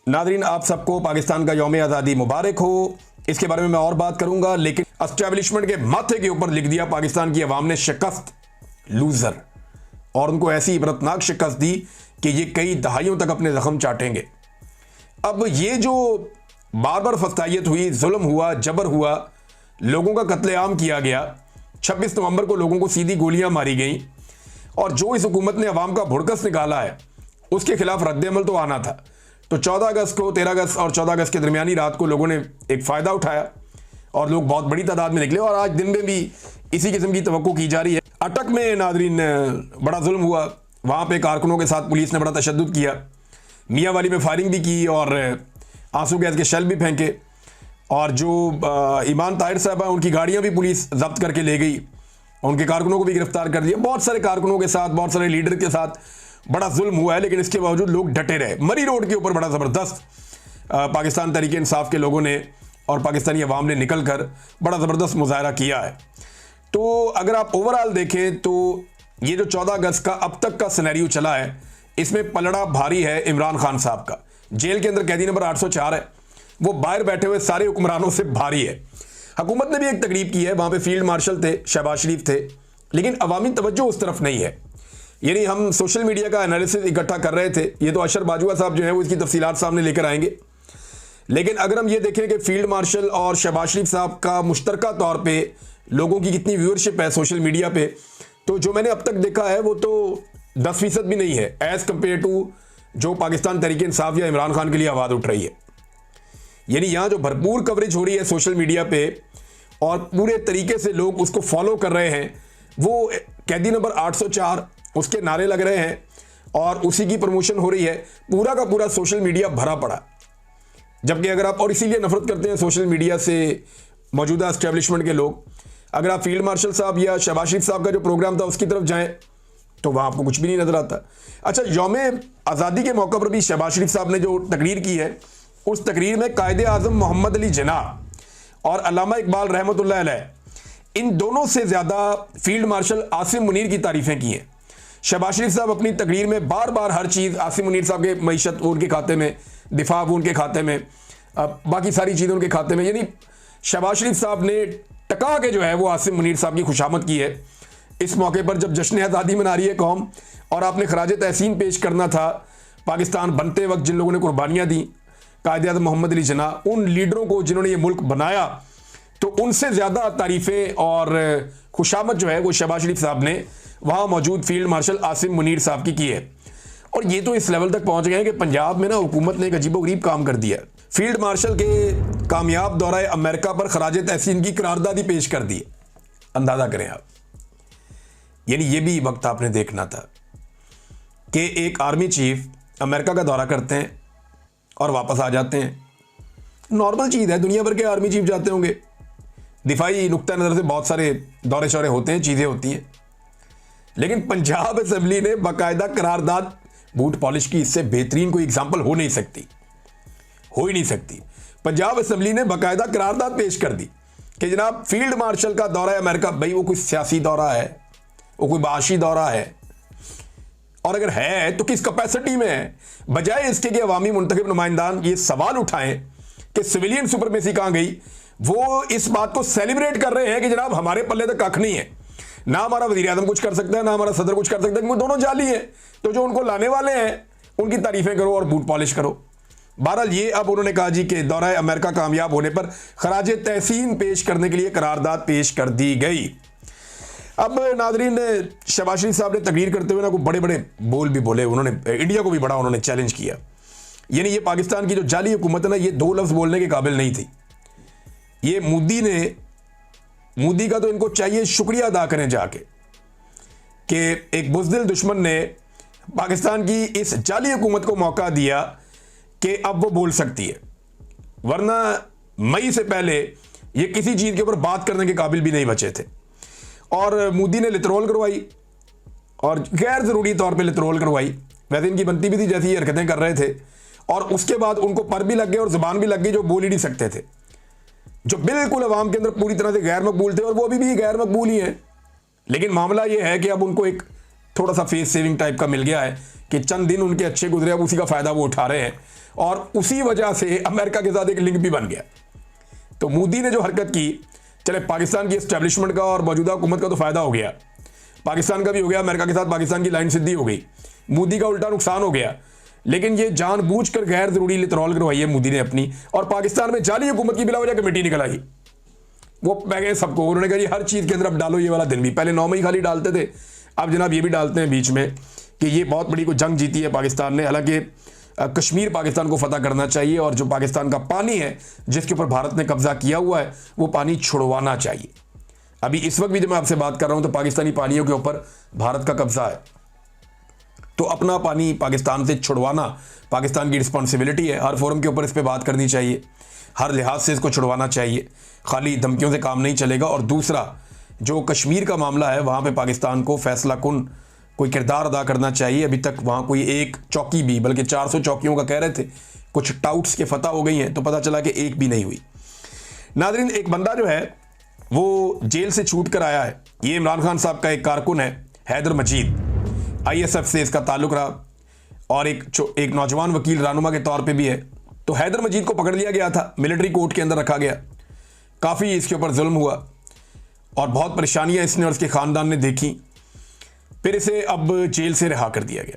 Nadreen, आप सबको पाकिस्तान का यौम आज़ादी मुबारक हो। इसके बारे में मैं और बात करूंगा, लेकिन एस्टेब्लिशमेंट के माथे के ऊपर लिख दिया पाकिस्तान की अवाम ने शिकस्त, लूजर, और उनको ऐसी इबरतनाक शिकस्त दी कि ये कई दहाइयों तक अपने जख्म चाटेंगे। अब ये जो बार बार फस्तायत हुई, जुल्म हुआ, जबर हुआ, लोगों का कत्लेआम किया गया, 26 नवंबर को लोगों को सीधी गोलियां मारी गई, और जो इस हुकूमत ने अवाम का भुड़कस निकाला है उसके खिलाफ रद्द-ए-अमल तो आना था। तो 14 अगस्त को, 13 अगस्त और 14 अगस्त के दरमियानी रात को लोगों ने एक फ़ायदा उठाया और लोग बहुत बड़ी तादाद में निकले, और आज दिन में भी इसी किस्म की तवक्को की जा रही है। अटक में नादरीन बड़ा जुल्म हुआ, वहाँ पे कारकुनों के साथ पुलिस ने बड़ा तशद्दुद किया, मियाँ वाली में फायरिंग भी की और आंसू गैस के शेल भी फेंके, और जो ईमान ताहिर साहब हैं उनकी गाड़ियाँ भी पुलिस जब्त करके ले गई, उनके कारकुनों को भी गिरफ्तार कर दिया। बहुत सारे कारकुनों के साथ, बहुत सारे लीडर के साथ बड़ा जुल्म हुआ है, लेकिन इसके बावजूद लोग डटे रहे। मरी रोड के ऊपर बड़ा ज़बरदस्त पाकिस्तान तहरीक इंसाफ के लोगों ने और पाकिस्तानी अवाम ने निकल कर बड़ा ज़बरदस्त मुजाहरा किया है। तो अगर आप ओवरऑल देखें तो ये जो 14 अगस्त का अब तक का सिनेरियो चला है, इसमें पलड़ा भारी है इमरान खान साहब का। जेल के अंदर कैदी नंबर 804 है, वो बाहर बैठे हुए सारे हुक्मरानों से भारी है। हुकूमत ने भी एक तकरीब की है, वहाँ पे फील्ड मार्शल थे, शहबाज शरीफ थे, लेकिन अवामी तवज्जो उस तरफ नहीं है। यानी हम सोशल मीडिया का एनालिसिस इकट्ठा कर रहे थे, ये तो अशर बाजुआ साहब जो है वो इसकी तफसीलात सामने लेकर आएंगे, लेकिन अगर हम ये देखें कि फील्ड मार्शल और शहबाज शरीफ साहब का मुश्तरका तौर पे लोगों की कितनी व्यूअरशिप है सोशल मीडिया पे, तो जो मैंने अब तक देखा है वो तो 10% भी नहीं है एज़ कम्पेयर टू जो पाकिस्तान तहरीक इंसाफ या इमरान खान के लिए आवाज़ उठ रही है। यानी यहाँ जो भरपूर कवरेज हो रही है सोशल मीडिया पे और पूरे तरीके से लोग उसको फॉलो कर रहे हैं, वो कैदी नंबर 804 उसके नारे लग रहे हैं और उसी की प्रमोशन हो रही है, पूरा का पूरा सोशल मीडिया भरा पड़ा। जबकि अगर आप, और इसीलिए नफरत करते हैं सोशल मीडिया से मौजूदा एस्टेब्लिशमेंट के लोग, अगर आप फील्ड मार्शल साहब या शहबाज शरीफ साहब का जो प्रोग्राम था उसकी तरफ जाएं तो वहाँ आपको कुछ भी नहीं नजर आता। अच्छा, यौम आज़ादी के मौके पर भी शहबाज शरीफ साहब ने जो तकरीर की है, उस तकरीर में कायदे आज़म मोहम्मद अली जिन्नाह और अल्लामा इकबाल रहमतुल्लाह अलैह, इन दोनों से ज़्यादा फील्ड मार्शल आसिम मुनीर की तारीफ़ें की हैं। शहबाज शरीफ साहब अपनी तकरीर में बार बार हर चीज़ आसिम मुनीर साहब के मईशत वो उनके खाते में, दिफा वो उनके खाते में, बाकी सारी चीज़ें उनके खाते में, यानी शहबाज शरीफ साहब ने टका के जो है वो आसिम मुनीर साहब की खुशामद की है। इस मौके पर जब जश्न आज़ादी मना रही है कौम और आपने खराज तहसीन पेश करना था पाकिस्तान बनते वक्त जिन लोगों ने कुर्बानियाँ दी, कायदे आज़म मोहम्मद अली जिन्नाह, उन लीडरों को जिन्होंने ये मुल्क बनाया, तो उनसे ज़्यादा तारीफ़ें और खुशामद जो है वो शहबाज शरीफ साहब ने वहाँ मौजूद फील्ड मार्शल आसिम मुनीर साहब की है। और ये तो इस लेवल तक पहुँच गए हैं कि पंजाब में ना हुकूमत ने एक अजीबोगरीब काम कर दिया। फील्ड मार्शल के कामयाब दौरा अमेरिका पर खराज तहसीन की करारदादी पेश कर दी। अंदाज़ा करें आप, यानी ये भी वक्त आपने देखना था कि एक आर्मी चीफ अमेरिका का दौरा करते हैं और वापस आ जाते हैं। नॉर्मल चीज़ है, दुनिया भर के आर्मी चीफ जाते होंगे, दिफाई नुक्ता नज़र से बहुत सारे दौरे शौरे होते हैं, चीज़ें होती हैं, लेकिन पंजाब असेंबली ने बाकायदा करारदाद, बूट पॉलिश की इससे बेहतरीन कोई एग्जाम्पल हो नहीं सकती, हो ही नहीं सकती। पंजाब असेंबली ने बाकायदा करारदाद पेश कर दी कि जनाब फील्ड मार्शल का दौरा है अमेरिका, भाई वो कोई सियासी दौरा है, वो कोई बाशी दौरा है, और अगर है तो किस कैपेसिटी में है, बजाय इसके कि अवामी मुंतखब नुमाइंदान ये सवाल उठाएं कि सिविलियन सुपरमेसी कहाँ गई, वो इस बात को सेलिब्रेट कर रहे हैं कि जनाब हमारे पल्ले तक कख नहीं है, ना हमारा वज़ीर आज़म कुछ कर सकता है, ना हमारा सदर कुछ कर सकता है, क्योंकि दोनों जाली हैं। तो जो उनको लाने वाले हैं उनकी तारीफ़ें करो और बूट पॉलिश करो। बहरहाल ये अब उन्होंने कहा जी कि दौरा अमेरिका कामयाब होने पर खराज तहसीन पेश करने के लिए करारदाद पेश कर दी गई। अब नाजरीन, शहबाज शरीफ साहब ने तकरीर करते हुए ना को बड़े बड़े बोल भी बोले, उन्होंने इंडिया को भी बड़ा उन्होंने चैलेंज किया। यानी ये पाकिस्तान की जो जाली हुकूमत है ना, ये 2 लफ्ज़ बोलने के काबिल नहीं थी। ये मोदी का तो इनको चाहिए शुक्रिया अदा करें जाके कि एक बुज़दिल दुश्मन ने पाकिस्तान की इस जाली हुकूमत को मौका दिया कि अब वो बोल सकती है, वरना मई से पहले ये किसी चीज़ के ऊपर बात करने के काबिल भी नहीं बचे थे। और मोदी ने लितरोल करवाई और गैर ज़रूरी तौर पे लितरोल करवाई, वैसे इनकी बनती भी थी जैसी हरकतें कर रहे थे, और उसके बाद उनको पर भी लग गए और ज़ुबान भी लग गई जो बोल ही नहीं सकते थे, जो बिल्कुल अवाम के अंदर पूरी तरह से गैर मकबूल थे, और वो अभी भी गैर मकबूल ही हैं। लेकिन मामला ये है कि अब उनको एक थोड़ा सा फेस सेविंग टाइप का मिल गया है कि चंद दिन उनके अच्छे गुजरे, अब उसी का फायदा वो उठा रहे हैं और उसी वजह से अमेरिका के साथ एक लिंक भी बन गया। तो मोदी ने जो हरकत की, चले पाकिस्तान की एस्टेब्लिशमेंट का और मौजूदा हुकूमत का तो फायदा हो गया, पाकिस्तान का भी हो गया, अमेरिका के साथ पाकिस्तान की लाइन सीधी हो गई, मोदी का उल्टा नुकसान हो गया। लेकिन ये जानबूझकर गैर जरूरी लितरॉल करवाई है मोदी ने अपनी, और पाकिस्तान में जाली हुकूमत की बिला वजह कमेटी निकल आई। वो पै गए सबको, उन्होंने कहा हर चीज़ के अंदर अब डालो ये वाला दिन भी। पहले 9 मई खाली डालते थे, अब जनाब ये भी डालते हैं बीच में कि ये बहुत बड़ी कोई जंग जीती है पाकिस्तान ने। हालांकि कश्मीर पाकिस्तान को फतह करना चाहिए और जो पाकिस्तान का पानी है जिसके ऊपर भारत ने कब्जा किया हुआ है वो पानी छुड़वाना चाहिए। अभी इस वक्त भी जब मैं आपसे बात कर रहा हूं तो पाकिस्तानी पानियों के ऊपर भारत का कब्जा है, तो अपना पानी पाकिस्तान से छुड़वाना पाकिस्तान की रिस्पॉन्सिबिलिटी है। हर फोरम के ऊपर इस पर बात करनी चाहिए, हर लिहाज से इसको छुड़वाना चाहिए, खाली धमकियों से काम नहीं चलेगा। और दूसरा, जो कश्मीर का मामला है वहाँ पे पाकिस्तान को फैसला कुन कोई किरदार अदा करना चाहिए। अभी तक वहाँ कोई एक चौकी भी, बल्कि 400 चौकियों का कह रहे थे, कुछ टाउट्स के फतह हो गई हैं तो पता चला कि एक भी नहीं हुई। नाज़रीन, एक बंदा जो है वो जेल से छूट कर आया है। ये इमरान खान साहब का एक कारकुन है, हैदर मजीद, ISF से इसका ताल्लुक रहा और एक नौजवान वकील रहनुमा के तौर पे भी है। तो हैदर मजीद को पकड़ लिया गया था, मिलिट्री कोर्ट के अंदर रखा गया, काफ़ी इसके ऊपर जुल्म हुआ और बहुत परेशानियां इसने और इसके ख़ानदान ने देखी। फिर इसे अब जेल से रिहा कर दिया गया।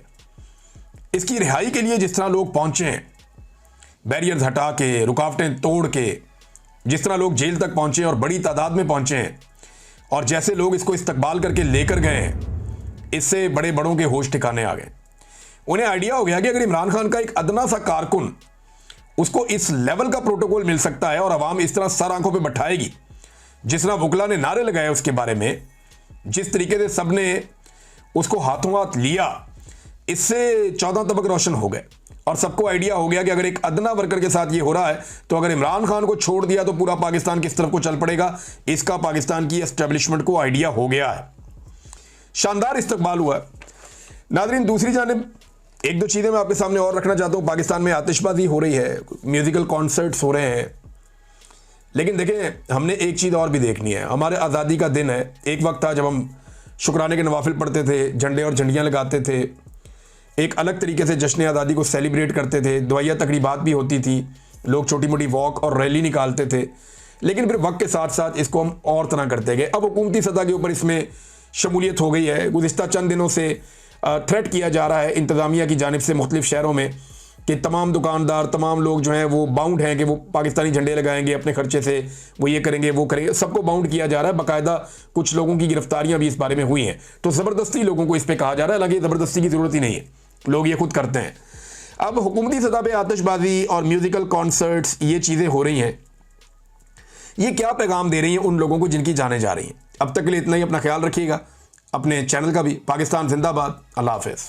इसकी रिहाई के लिए जिस तरह लोग पहुंचे हैं, बैरियर्स हटा के, रुकावटें तोड़ के, जिस तरह लोग जेल तक पहुंचे और बड़ी तादाद में पहुंचे हैं और जैसे लोग इसको इस्तकबाल करके लेकर गए हैं, इससे बड़े बड़ों के होश ठिकाने आ गए। उन्हें आइडिया हो गया कि अगर इमरान खान का एक अदना सा कारकुन, उसको इस लेवल का प्रोटोकॉल मिल सकता है और अवाम इस तरह सर आंखों पे बैठाएगी, जिस तरह वुकला ने नारे लगाए उसके बारे में, जिस तरीके से सबने उसको हाथों हाथ लिया, इससे 14 तबक रोशन हो गए और सबको आइडिया हो गया कि अगर एक अदना वर्कर के साथ ये हो रहा है तो अगर इमरान खान को छोड़ दिया तो पूरा पाकिस्तान किस तरफ को चल पड़ेगा। इसका पाकिस्तान की एस्टेब्लिशमेंट को आइडिया हो गया है। शानदार इस्तकबाल हुआ है। नाज़रीन, दूसरी जानिब एक दो चीज़ें मैं आपके सामने और रखना चाहता हूँ। पाकिस्तान में आतिशबाजी हो रही है, म्यूजिकल कॉन्सर्ट्स हो रहे हैं, लेकिन देखें हमने एक चीज़ और भी देखनी है। हमारे आज़ादी का दिन है, एक वक्त था जब हम शुक्राने के नवाफिल पढ़ते थे, झंडे और झंडियाँ लगाते थे, एक अलग तरीके से जश्न आज़ादी को सेलिब्रेट करते थे, दुआया तकरीबात भी होती थी, लोग छोटी मोटी वॉक और रैली निकालते थे। लेकिन फिर वक्त के साथ साथ इसको हम और तरह करते गए। अब हुकूमती सतह के ऊपर इसमें शमूलियत हो गई है। गुज़िश्ता चंद दिनों से थ्रेट किया जा रहा है इंतज़ामिया की जानिब से मुख्तलिफ शहरों में कि तमाम दुकानदार, तमाम लोग जो हैं वो बाउंड हैं कि वो पाकिस्तानी झंडे लगाएंगे अपने खर्चे से, वो ये करेंगे वो करेंगे, सबको बाउंड किया जा रहा है। बाकायदा कुछ लोगों की गिरफ्तारियां भी इस बारे में हुई हैं। तो ज़बरदस्ती लोगों को इस पर कहा जा रहा है, हालांकि ज़बरदस्ती की ज़रूरत ही नहीं है, लोग ये खुद करते हैं। अब हुकूमती सतह पर आतिशबाजी और म्यूज़िकल कॉन्सर्ट्स, ये चीज़ें हो रही हैं, ये क्या पैगाम दे रही हैं उन लोगों को जिनकी जानें जा रही हैं। अब तक के लिए इतना ही। अपना ख्याल रखिएगा, अपने चैनल का भी। पाकिस्तान जिंदाबाद। अल्लाह हाफ़िज़।